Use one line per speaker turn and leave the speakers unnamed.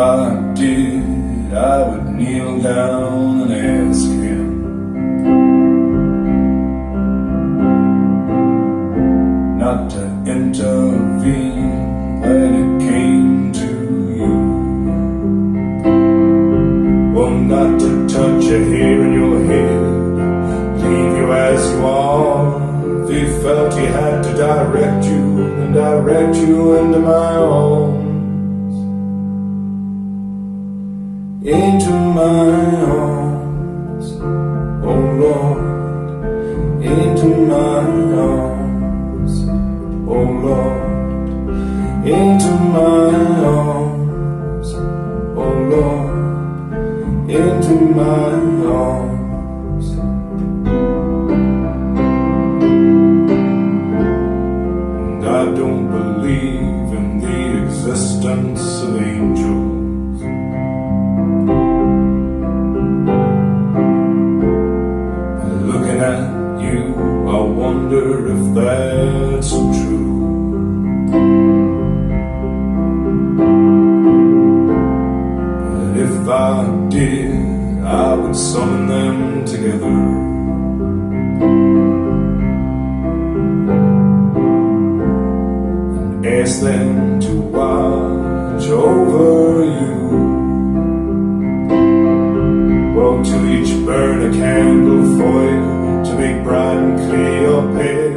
I did, I would kneel down and ask him not to intervene when it came to you. Well, not to touch a hair in your head, leave you as you are. If he felt he had to direct you, and direct you into my arms, into my arms, oh Lord, into my arms, oh Lord, into my arms, oh Lord, into my arms. And I don't believe in the existence of angels. At you, I wonder if that's true. But if I did, I would summon them together and ask them to watch over you. Well, to each burn a candle for you, to make bright and clear your path.